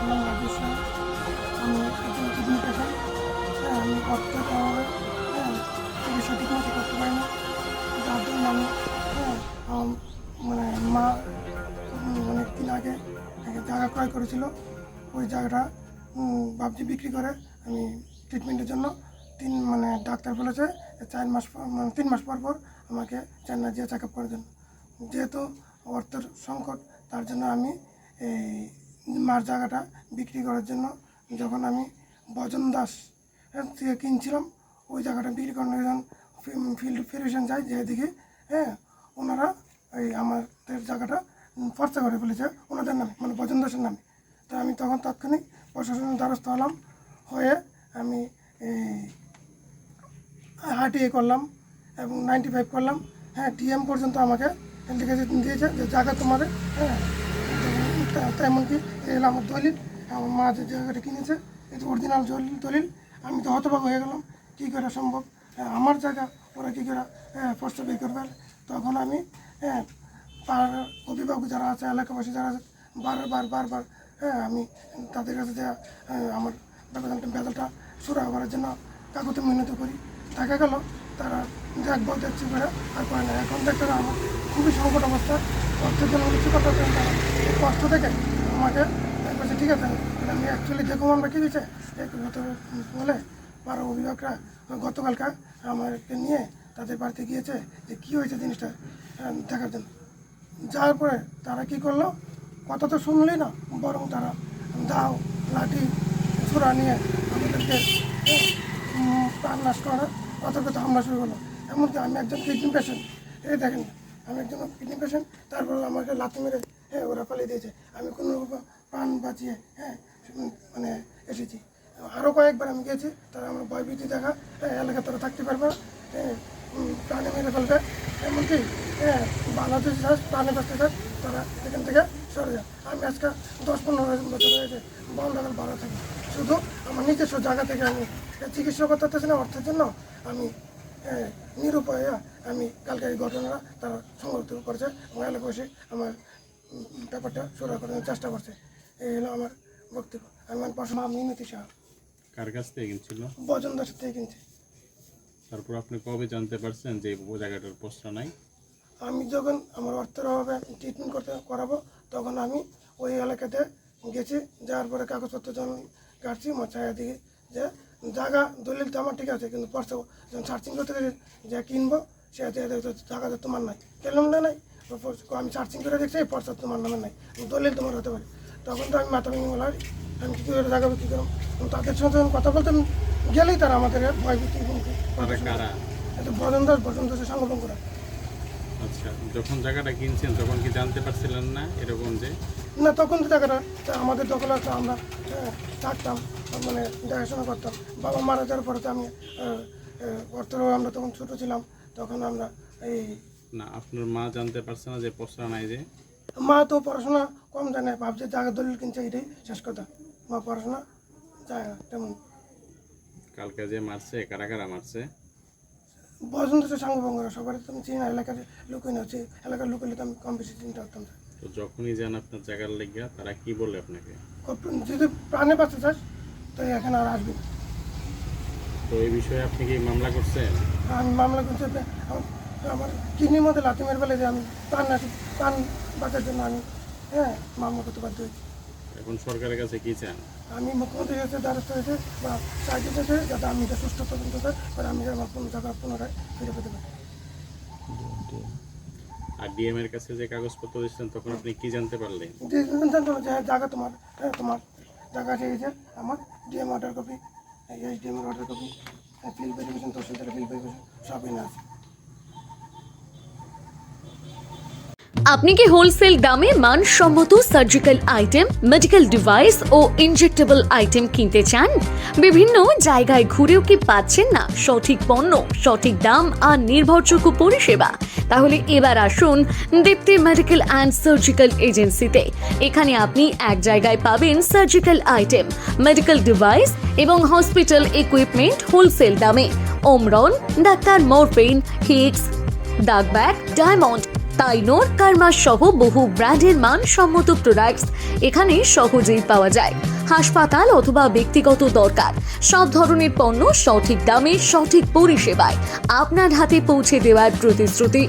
নাম রাজেশ রায়। আমি একজন কিডনি পেশেন্ট। আমি অর্থের অভাবে চিকিৎসা ঠিক মতো করতে পারিনি, যার জন্য আমি আমার মানে মা অনেক দিন আগে একটা জায়গা ক্রয় করেছিল। ওই জায়গাটা ভাবছি বিক্রি করে আমি ট্রিটমেন্টের জন্য ডাক্তার বলেছে 4 মাস পর 3 মাস পর পর আমাকে চেন্নাই দিয়ে চেক আপ করার জন্য। যেহেতু অর্থের সংকট, তার জন্য আমি এই মার জায়গাটা বিক্রি করার জন্য যখন আমি বজন দাস থেকে কিনছিলাম, ওই জায়গাটা বিক্রি করার জন্য ফিল্ড ফেরিশন যাই, যে দেখি ওনারা এই আমাদের জায়গাটা ফর্সা করে ফেলেছে ওনাদের নামে, মানে বজন দাসের নামে। তো আমি তখন তাৎক্ষণিক প্রশাসনের দ্বারস্থ হলাম, হয়ে আমি RTA করলাম এবং 95 করলাম। DM পর্যন্ত আমাকে লিখে দিয়েছে যে জায়গা তোমাদের। এমনকি এগুলো আমার দলিল, আমার মা যে জায়গাটা কিনেছে এটা অরিজিনাল দলিল। আমি তো হতবাক হয়ে গেলাম, কী করে সম্ভব আমার জায়গা ওরা কী করে ফর্সা বের করবে। তখন আমি পাড়ার অভিভাবক যারা আছে, এলাকাবাসী যারা আছে, বারবার আমি তাদের কাছে যে আমার বেতনটা সুরা করার জন্য কাকুতে মিনতি করি। দেখা গেল তারা দেখবো দেখছি করে আর করে না। এখন দেখতে আমার খুবই সংকট অবস্থা, অর্থের জন্য কিছু কথা তারা এই কষ্ট থেকে আমাকে বলছে ঠিক আছে। আমি অ্যাকচুয়ালি দেখুন আমরা কী দিচ্ছে বলে পাড়ার অভিভাবকরা গতকালকে আমাকে নিয়ে তাদের বাড়িতে গিয়েছে যে কী হয়েছে জিনিসটা দেখার জন্য। যাওয়ার পরে তারা কী করলো, কথা তো শুনলেই না, বরং তারা দাও লাঠি ছোড়া নিয়ে আমাদেরকে প্রাণ নাশ করার কথা হামলা শুরু করলো। এমনকি আমি একজন কিডনি পেশেন্ট, এই দেখেন আমি একজন কিডনি পেশেন্ট, তারপর আমাকে লাথি মেরে ওরা পালিয়ে দিয়েছে। আমি কোনো প্রাণ বাঁচিয়ে মানে এসেছি। আরও কয়েকবার আমি গিয়েছি, তারা আমার ভয়ভীতি দেখা এলাকা তারা থাকতে পারবে না, প্রাণে মেরে ফেলবে। এমনকি বাংলাদেশ চাষ প্রাণে বাঁচতে চাষ, তারা এখান থেকে সরে যায়। আমি আজকে 10-15 বছর হয়েছে বন্ধাকাল ভাড়া থাকি, শুধু আমার নিজস্ব জায়গা থেকে আমি চিকিৎসা করতে পারতেছি না অর্থের জন্য। আমি নিরুপায় আমি কালকে এই ঘটনাটা তারা সংরক্ষিত করেছে এবং এলাকাবাসী আমার ব্যাপারটা সুরা করার চেষ্টা করছে। এই হলো আমার বক্তব্য। আমার পড়াশোনা মিনতি সাহা। কার কাছ থেকে কিনছিল? বজন দাসের থেকে কিনছে। তারপর আপনি কবে জানতে পারছেন যে ওই জায়গাটার পস্তা নাই? আমি যখন আমার অর্থের অভাবে ট্রিটমেন্ট করাবো, তখন আমি ওই এলাকাতে গেছি। যাওয়ার পরে কাগজপত্র যখন কাটছি, মাথায় দিকে যে জায়গা দলিল তো আমার ঠিক আছে, কিন্তু পর্সা যখন সার্চিং করতে গেছি যে কিনবো, সে জায়গা তো তোমার নাই, কেন নাই। আমি সার্চিং করে দেখছি পর্সা তোমার নামে নাই, দলিল তোমার হতে পারে। তখন তো আমি মাথা ভেঙে বলার আমি কী করে জায়গা বিক্রি করলাম। তাদের সঙ্গে যখন কথা বলতে গেলেই তারা আমাদের ভয়ভীতি এটা বজন দাসের সংগঠন করা। আচ্ছা, যখন জায়গাটা কিনছেন তখন কি জানতে পারছিলেন না এরকম যে? না, তখন তো জায়গাটা আমাদের দখল আছে, আমরা থাকতাম, মানে দেখাশোনা করতাম। বাবা মারা যাওয়ার পরে তো আমি অর্থেরও আমরা তখন ছোটো ছিলাম, তখন আমরা এই না, আপনার মা জানতে পারছে না যে পস্তা নাই যে? মা তো পড়াশোনা কম জানে, ভাবছে জায়গা দলিল কিনছে, এটাই শেষ কথা। মা পড়াশোনা যায় না তেমন। কালকে যে মারছে, কারা কারা মারছে? বসন্ত সাঙ্গভঙ্গরা সবার তো আমি চিনি না, এলাকার লোকই না, হচ্ছে এলাকার লোক হলে তো আমি কম বেশি চিন্তা করতাম। তো যখনই যান আপনার জায়গার লেগে, তারা কি বলে আপনাকে? যদি প্রাণে বাঁচতে চাস তো এখানে আর আসবি না। তো এই বিষয়ে আপনি কি মামলা করছেন? আমি মামলা করতে আমার কিডনির মধ্যে লাথি মেরে ফেলে যে আমি প্রাণ বাঁচার জন্য আমি মামলা করতে বাধ্য হয়েছি। এখন সরকারের কাছে কি চান? আমি মুখ্যমন্ত্রীর কাছে দ্বারস্থ হয়েছে বা সাহায্য চেয়েছে, যাতে আমি এটা সুস্থ তদন্ত হয়, আমি আমার জায়গা পুনরায় ফিরে পেতে পারি। আর ডিএম এর কাছে যে কাগজপত্র দিচ্ছেন, তখন আপনি কি জানতে পারলেন? জানতো না যে জায়গা তোমার তোমার জায়গা চেয়েছে, আমার ডিএম অর্ডার কপি, SDM এর অর্ডার কপি, ফিল্ড ভেরিফিকেশন, তহসিলদারের ফিল্ড ভেরিফিকেশন সবই না আছে। আপনি কি হোলসেল দামে মানসম্মত সার্জিক্যাল আইটেম, মেডিকেল ডিভাইস ও ইনজেক্টেবল আইটেম কিনতে চান? বিভিন্ন জায়গায় ঘুরেও কি পাচ্ছেন না সঠিক পণ্য, সঠিক দাম আর নির্ভরযোগ্য পরিষেবা? তাহলে এবার আসুন দীপ্তি মেডিকেল অ্যান্ড সার্জিক্যাল এজেন্সিতে। এখানে আপনি এক জায়গায় পাবেন সার্জিক্যাল আইটেম, মেডিকেল ডিভাইস এবং হসপিটাল ইকুইপমেন্ট হোলসেল দামে। ওমরন, doctor morphine, Higgs, দাগব্যাক, diamond, তাইনোর, Karma সহ বহু ব্র্যান্ডের মানসম্মত প্রোডাক্টস এখানে সহজেই পাওয়া যায়। হাসপাতাল অথবা ব্যক্তিগত দরকার, সব ধরনের পণ্য সঠিক দামে সঠিক পরিষেবায় আপনার হাতে পৌঁছে দেওয়ার প্রতিশ্রুতি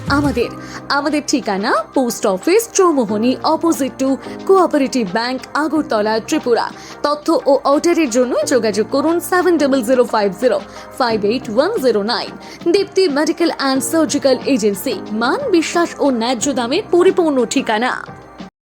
আমাদের ঠিকানা post office Chowmuhani opposite to cooperative bank Agartala Tripura. তথ্য ও অর্ডারের জন্য যোগাযোগ করুন 7050581109। দীপ্তি মেডিকেল অ্যান্ড সার্জিক্যাল এজেন্সি, মান, বিশ্বাস ও ন্যায্য দামের পরিপূর্ণ ঠিকানা।